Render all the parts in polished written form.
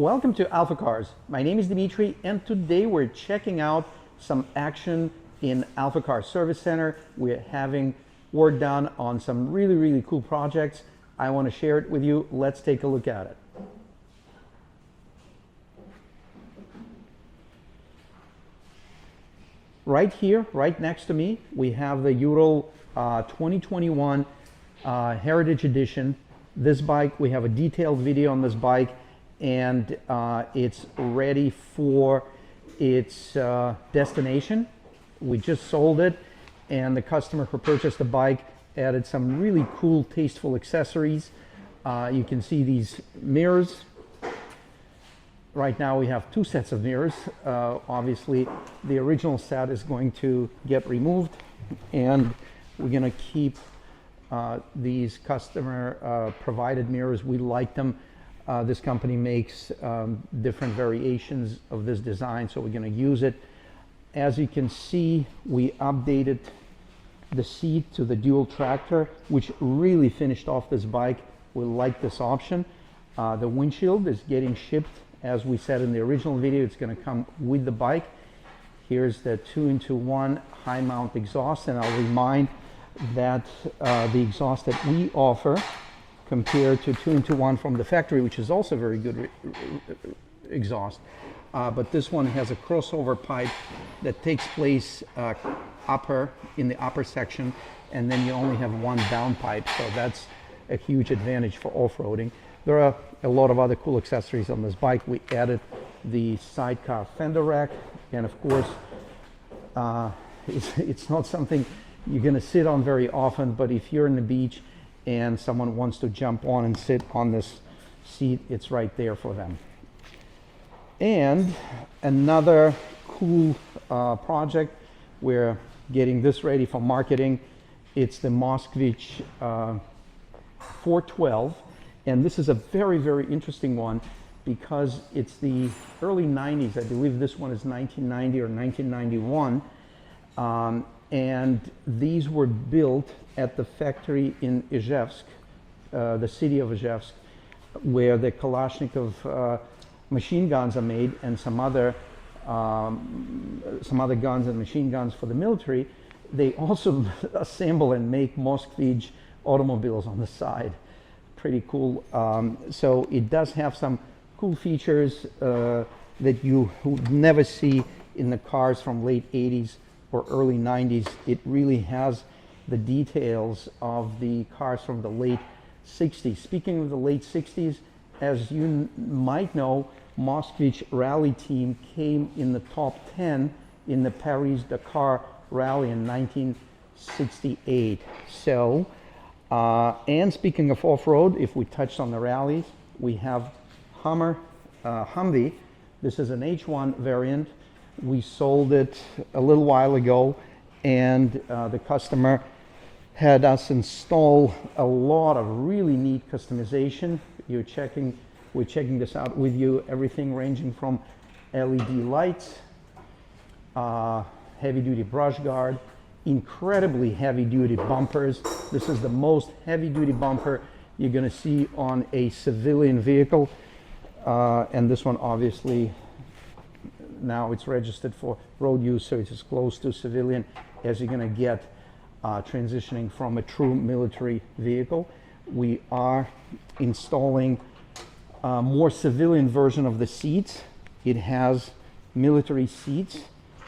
Welcome to AlphaCars. My name is Dimitri, and today we're checking out some action in AlphaCars Service Center. We're having work done on some really cool projects. I want to share it with you. Let's take a look at it. Right here, right next to me, we have the Ural 2021 Heritage Edition. This bike, we have a detailed video on this bike, and it's ready for its destination. We just sold it, and the customer who purchased the bike added some really cool, tasteful accessories. You can see these mirrors. Right now we have two sets of mirrors. Obviously, the original set is going to get removed, and we're going to keep these customer provided mirrors. We like them. This company makes different variations of this design, so we're going to use it. As you can see, we updated the seat to the dual tractor, which really finished off this bike. We like this option. The windshield is getting shipped. As we said in the original video, it's going to come with the bike. Here's the 2-in-1 high mount exhaust, and I'll remind that the exhaust that we offer compared to 2-in-1 from the factory, which is also very good exhaust, but this one has a crossover pipe that takes place in the upper section, and then you only have one down pipe, so that's a huge advantage for off-roading. There are a lot of other cool accessories on this bike. We added the sidecar fender rack, and of course it's not something you're going to sit on very often, but if you're in the beach and someone wants to jump on and sit on this seat, it's right there for them. And another cool project, we're getting this ready for marketing. It's the Moskov 412, and this is a very interesting one because it's the early 90s. I believe this one is 1990 or 1991, and these were built at the factory in Izhevsk, the city of Izhevsk, where the Kalashnikov machine guns are made, and some other guns and machine guns for the military. They also assemble and make Moskov automobiles on the side. Pretty cool. So it does have some cool features that you would never see in the cars from late 80s or early 90s. It really has the details of the cars from the late 60s. Speaking of the late 60s, as you might know, Moskov rally team came in the top 10 in the Paris-Dakar rally in 1968. So, and speaking of off-road, if we touched on the rallies, we have Humvee. This is an H1 variant. We sold it a little while ago, and the customer had us install a lot of really neat customization. We're checking this out with you. Everything ranging from LED lights, heavy-duty brush guard, incredibly heavy-duty bumpers. This is the most heavy-duty bumper you're going to see on a civilian vehicle, and this one obviously now it's registered for road use, so it's as close to civilian as you're going to get transitioning from a true military vehicle. We are installing a more civilian version of the seats. It has military seats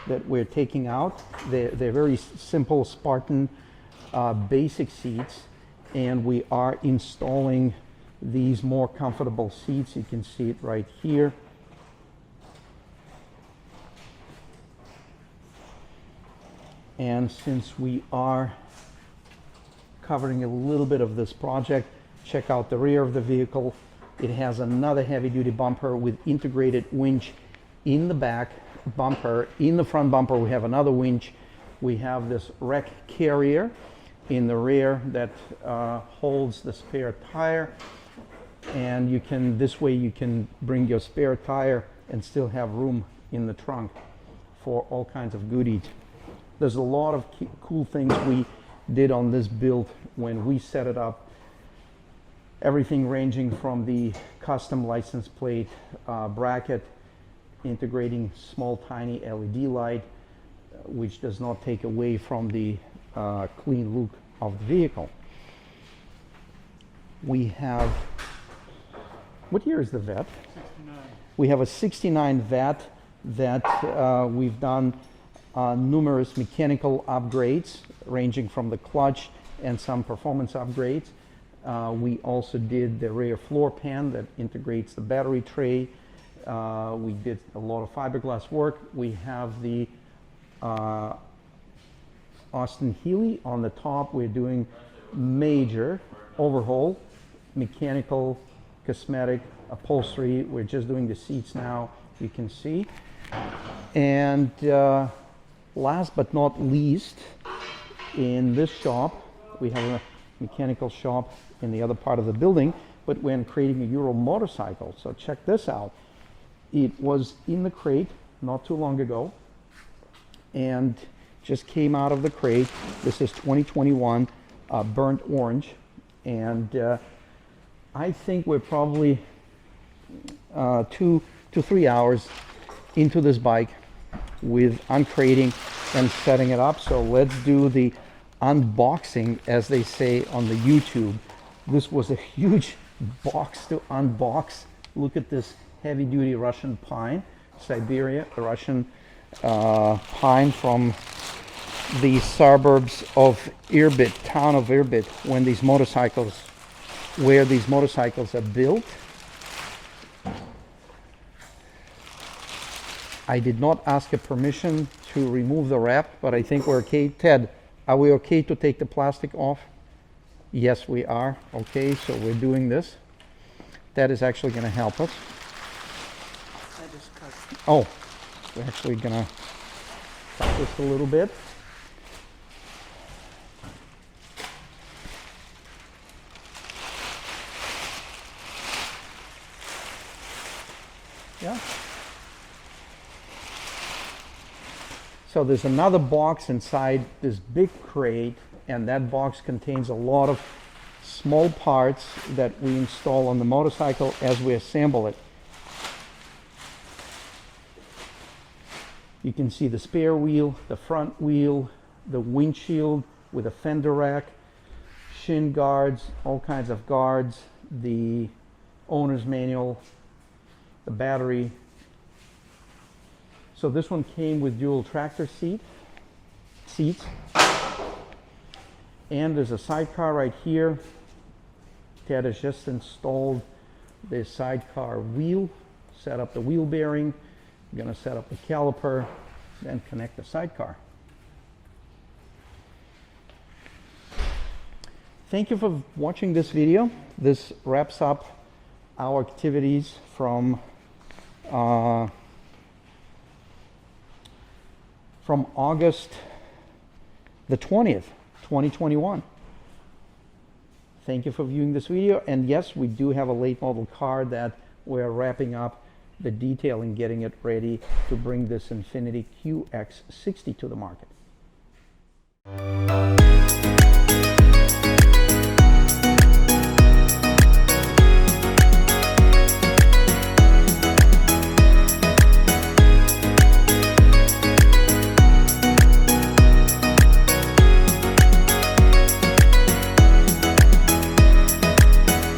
that we're taking out. They're very simple Spartan basic seats, and we are installing these more comfortable seats. You can see it right here. And since we are covering a little bit of this project, check out the rear of the vehicle. It has another heavy-duty bumper with integrated winch in the back bumper. In the front bumper, we have another winch. We have this wreck carrier in the rear that holds the spare tire, and this way you can bring your spare tire and still have room in the trunk for all kinds of goodies. There's a lot of cool things we did on this build when we set it up Everything ranging from the custom license plate bracket, integrating small tiny LED light, which does not take away from the clean look of the vehicle. We have, what year is the vet? 69. We have a 69 vet that we've done numerous mechanical upgrades ranging from the clutch and some performance upgrades. We also did the rear floor pan that integrates the battery tray. We did a lot of fiberglass work. We have the Austin Healey on the top. We're doing major overhaul, mechanical, cosmetic, upholstery. We're just doing the seats now, you can see. And last but not least, in this shop, we have a mechanical shop in the other part of the building, but when creating a Euro motorcycle. So check this out. It was in the crate not too long ago and just came out of the crate. This is 2021 burnt orange, and I think we're probably 2 to 3 hours into this bike with uncrating and setting it up. So let's do the unboxing, as they say on the YouTube. This was a huge box to unbox. Look at this heavy-duty Russian pine, Siberia, Russian pine from the suburbs of Irbit, town of Irbit, where these motorcycles are built. I did not ask a permission to remove the wrap, but I think we're okay. Ted, are we okay to take the plastic off? Yes, we are. Okay, so we're doing this. That is actually going to help us. I just cut. Oh, we're actually going to cut this a little bit. Yeah. So there's another box inside this big crate, and that box contains a lot of small parts that we install on the motorcycle as we assemble it. You can see the spare wheel, the front wheel, the windshield with a fender rack, shin guards, all kinds of guards, the owner's manual, the battery. So this one came with dual tractor seats. And there's a sidecar right here. Ted has just installed the sidecar wheel, set up the wheel bearing. I'm going to set up the caliper, then connect the sidecar. Thank you for watching this video. This wraps up our activities from August the 20th, 2021. Thank you for viewing this video. And yes, we do have a late model car that we're wrapping up the detailing, getting it ready to bring this Infiniti QX60 to the market.